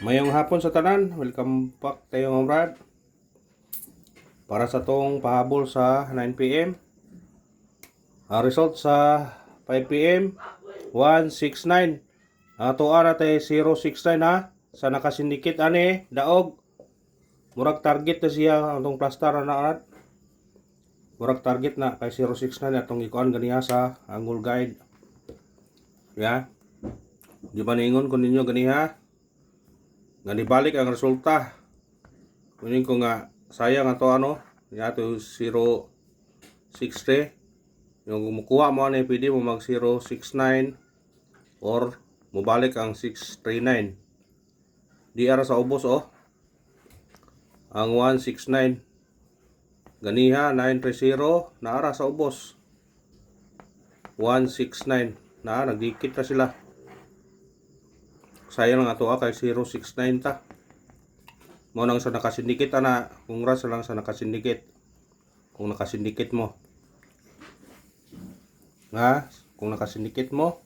Mayong hapon sa tanan, welcome back tayo mga brad. Para sa tong pahabol sa 9 p.m. Result sa 5 p.m. 169. Ato ara tay 069 ha. Sa nakasindikit ani daog. Murag target na siya atong plastar na anat. Murag target na kay 069 atong ikuan ganiya sa angle guide. Ya. Di ba ningon ko ninyo ganiha? Nga nibalik ang resulta. Kunin ko nga sayang ato ano, yato 060. Yung kumukuha mo na pwede mo mag 069 or mubalik ang 639. Di ara sa ubos oh. Ang 169 ganiha 930 naara sa ubos. 169 na nagdikit na sila. Sayang lang ato kay 069 ta. Mo nang sa nakasindikit ana, congrats lang sa nakasindikit. Kung nakasindikit mo. Nga, kung nakasindikit mo.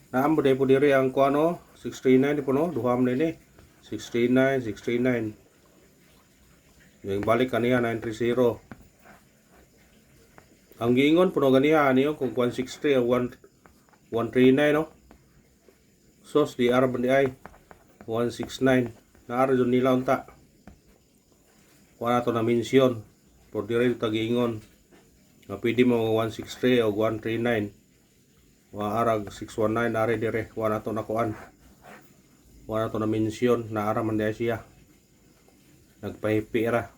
Naam day po diri ang kuano 639 po no, duham ni 639 639. Yung balik kaniya 930. Ang giingon puno ganiya niyo kung 163 o 139 no. Sos di ara di ay 169 na ara jud nila unta. Wala to na mention por dire tagingon. Nga pwede mo 163 o 139. Wa arag 619 ari dire wala to na kuan. Wala to na mention na ara man siya. Nagpahipi ra.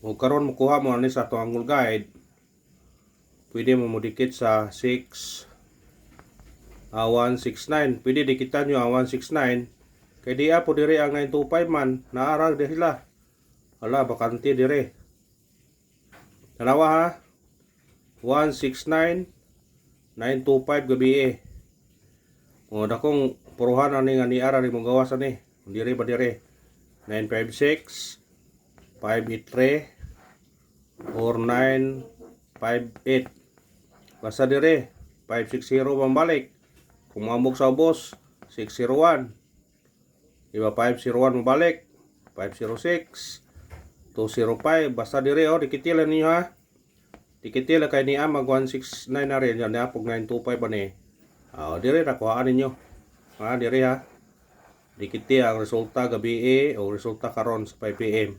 O karon mo kuha mo ani sa to angle guide. Pwede mo modikit sa 169. Pwede dikitan nyo ang 169. Kaya di po dire ang 925 man. Naarag di sila. Hala, bakante dire. Tanawa ha. 169 925 gabi eh. O dakong puruhan ani nga ni ara ri mong gawas ani. Dire ba dire 956 583 or 958. Basta dire 560 mabalik. Kung mamog sa ubos 601. Diba 501 mabalik. 506 205. Basta dire oh dikitilan niyo ha. Dikitila kay niya mag 169 na rin. Yan na pag 925 ba ni. Dire nakuhaan ninyo. Dire ha. Dikiti ang resulta gabi o resulta karon sa 5 p.m.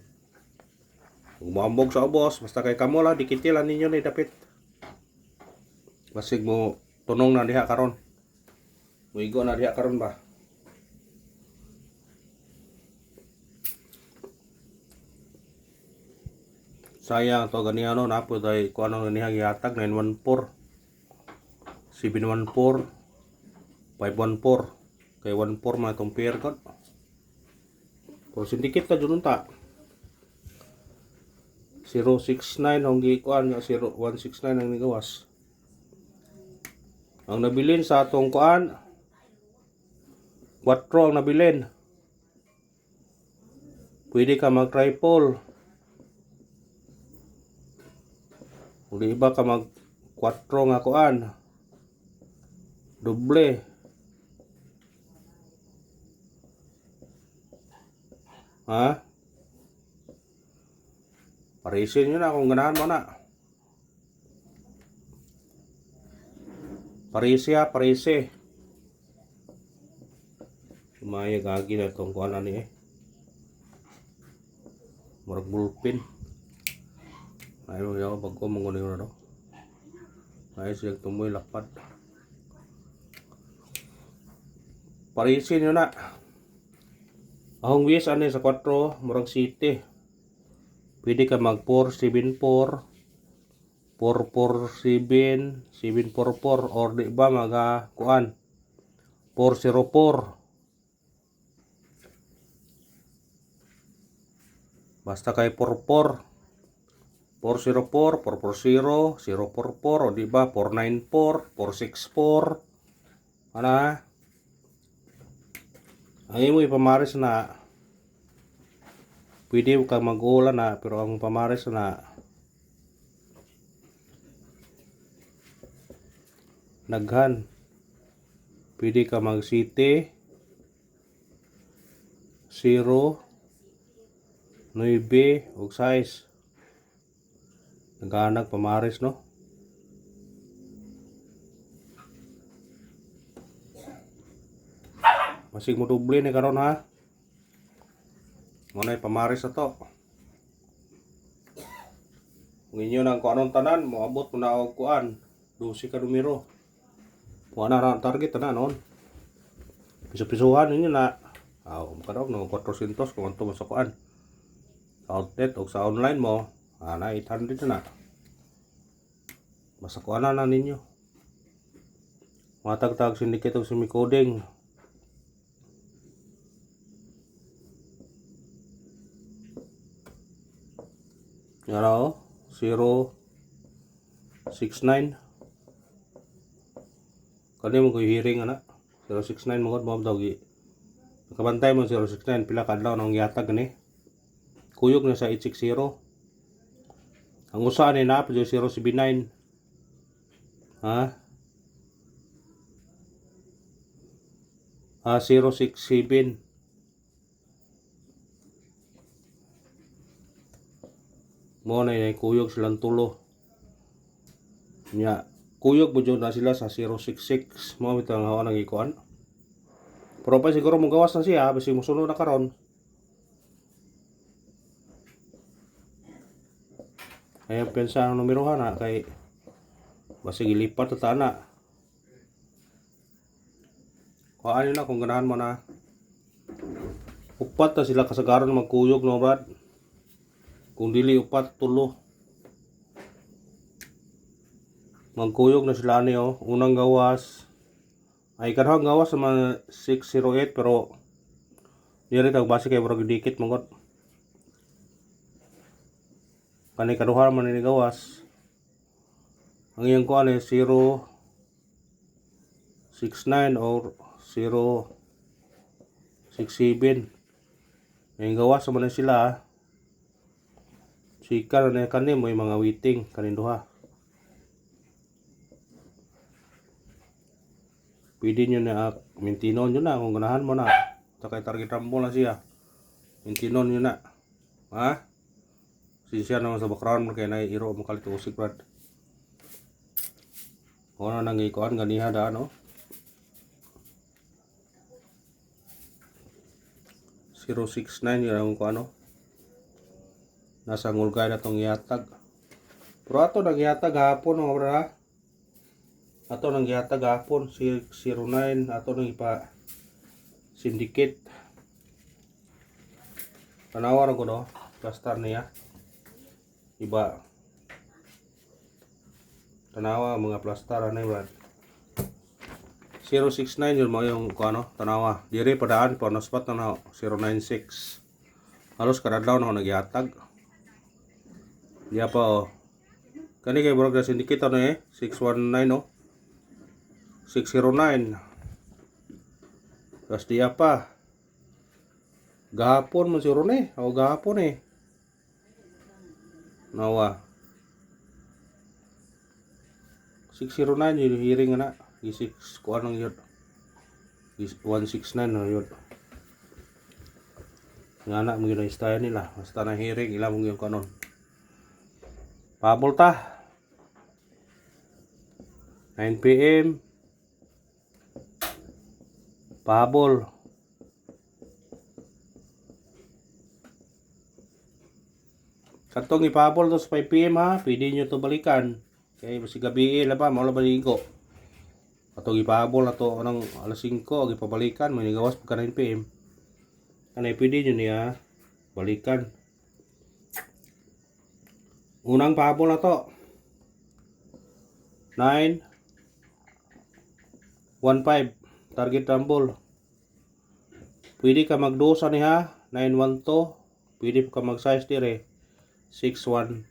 Kung mamog sa ubos basta kay kamo lang dikitilan ninyo ni dapit. Basig mo tunong na diha karon. Muigo na diha karon ba? Sayang to ganiano na po day kuno niya gihatag 914 714 514 kay 14 man tong pair ko. Pero sindikit ta jud ta. 069 ang gikuan nga 0169 ang nigawas. Ang nabilin sa atong kuan 4 ang nabilin. Pwede ka mag triple. Kung di iba ka mag 4 nga kuan. Doble. Ha? Parisin nyo na kung ganahan mo na. Parisi ha, parisi. Sumaya gagi na itong kuan ani eh. Murag bulpin. Ayaw yaw pag ko mong yun na. Ayaw siya tumoy lapad. Parisi nyo na. Ahong wis ani sa 4 murag city. Pwede ka mag 474 447 744 or di ba maga kuan 404. Basta kay 44 404 440 044 o di ba 494 464 ana ang imo ipamaris na pwede ka mag-ulan na pero ang pamaris na naghan Pwede ka mag city, 0, 9, ug size. Naghanag pamares no. Masig mo doble ni karon ha. Muna pamares na to. Kung inyo nang kuanon tanan, moabot mo na og kuan. 12 ka numero. Kuha na ang target na noon. Piso-pisuhan ninyo na. Makadog no 400 kung anto mo sa kuan. Sa outlet o sa online mo, na 800 na. Basta kuha na ninyo. Matag-tag syndicate o semi-coding. Yan o, 069. Kani mo ko hearing ana. 069 mo mo daw gi. Nakabantay mo 069 pila ka adlaw nang yatag ni. Kuyog na sa 860. Ang usa ni na 079. Ha? 067. Mo na kuyog silang tulo. Nya, kuyog mo na sila sa 066. Mo bitang hawa nang ikuan. Pero pa siguro mo gawas na siya, basi mo sunod na karon. Ay pensa ang numero na kay basi gilipat ta na. Kuhaan na kung ganahan mo na. Upat ta sila kasagaran magkuyog no brad. Kung dili upat tulo. Magkuyog na sila ni oh. Unang gawas ay kanang gawas sa mga 608 pero diri tag base kay murag dikit mangod. Kani kaduha man ni gawas. Ang iyang kuan ay 069 or 067. Ang gawas man sila. Sika na kani mo mga waiting kanin duha. Pwede nyo na mintinon nyo na kung ganahan mo na. Sakay target rumble na siya. Mintinon nyo na. Ha? Siya naman sa background kaya nai-iro mo kalit usik brad. O na nang ikuan ganiha da no. 069 yun ang kuano. Nasa ngulgay na tong yatag. Pero ato nang yatag hapon mga bra. Ato nang yatag hapon 09 ato nang ipa syndicate. Tanawa ko no. Plastar niya. Iba. Tanawa mga plastar na brad. 069 yun mo yung kuano tanawa. Diri padaan pa no spot na 096. Halos kadadlaw na ako nagyatag. Diya pa oh. Kani kay burag na syndicate ano 619 oh. 609. Tapos diya pa. Gahapon man si Rone. O gahapon Nawa. 609 yung hearing na. I6 ko anong yun. 169 na yun. Nga na mo yun style nila. Basta na hearing ilang mo yun kanon. Pabol ta. 9 PM. Pabol. Katong ipabol to sa 5 PM ha. Pwede nyo to balikan. Kaya basi gabi ba mao la baligo. Katong ipabol na to ng alas 5 og ipabalikan may gawas pagka 9 PM. Kanay pwede nyo niya balikan. Unang pabol na to. 915 target rumble. Pwede ka magdusa niya 912. Pwede ka mag size dire 615.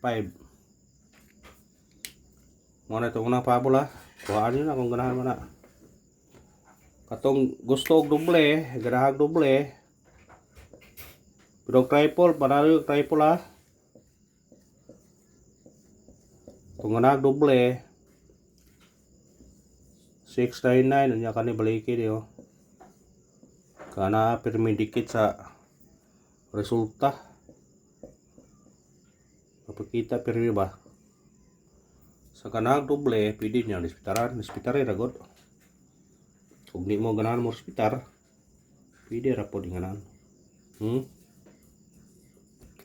Muna itong unang pabol ha. Kuhaan nyo na kung ganahan mo na. Katong gusto og doble, ganahag doble. Pero triple, panalo yung triple ha. Kung ganahag doble, 699 unya kani baliki dio. Kana pirmi dikit sa resulta. Papakita pirmi ba? Sa kanang doble pwede niya dispitaran ra gud. Kung di mo ganahan mo hospital, pwede ra po di ganahan.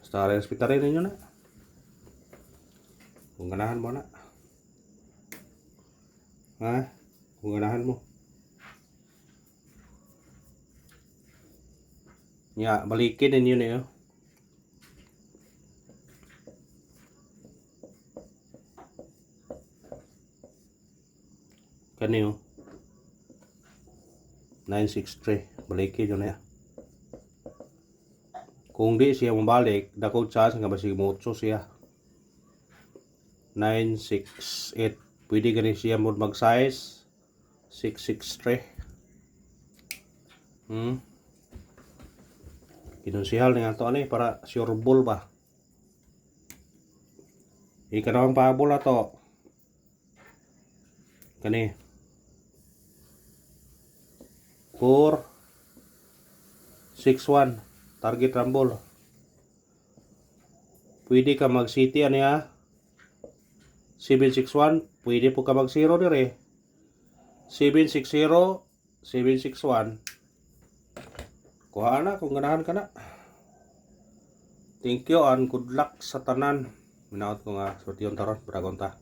Basta rin hospital ninyo na. Kung ganahan mo na. Ha? Kung ganahan mo. Nya, balikin ninyo niyo. Kaniyo. 963. Balikin yun na. Kung di siya mabalik, dakong chance nga basig mo 8 siya. 968. Pwede gani siya mo mag-size. 663. Kinonsihal nga to ani para sure ball ba. Ikanawang pahabol na to. Kani. 461 target rumble. Pwede ka mag city ano ya? 761, pwede po ka mag 0 dire. 760, 761. Kuha na kung ganahan ka na. Thank you and good luck sa tanan. Minaot ko nga sorti yung taron para konta.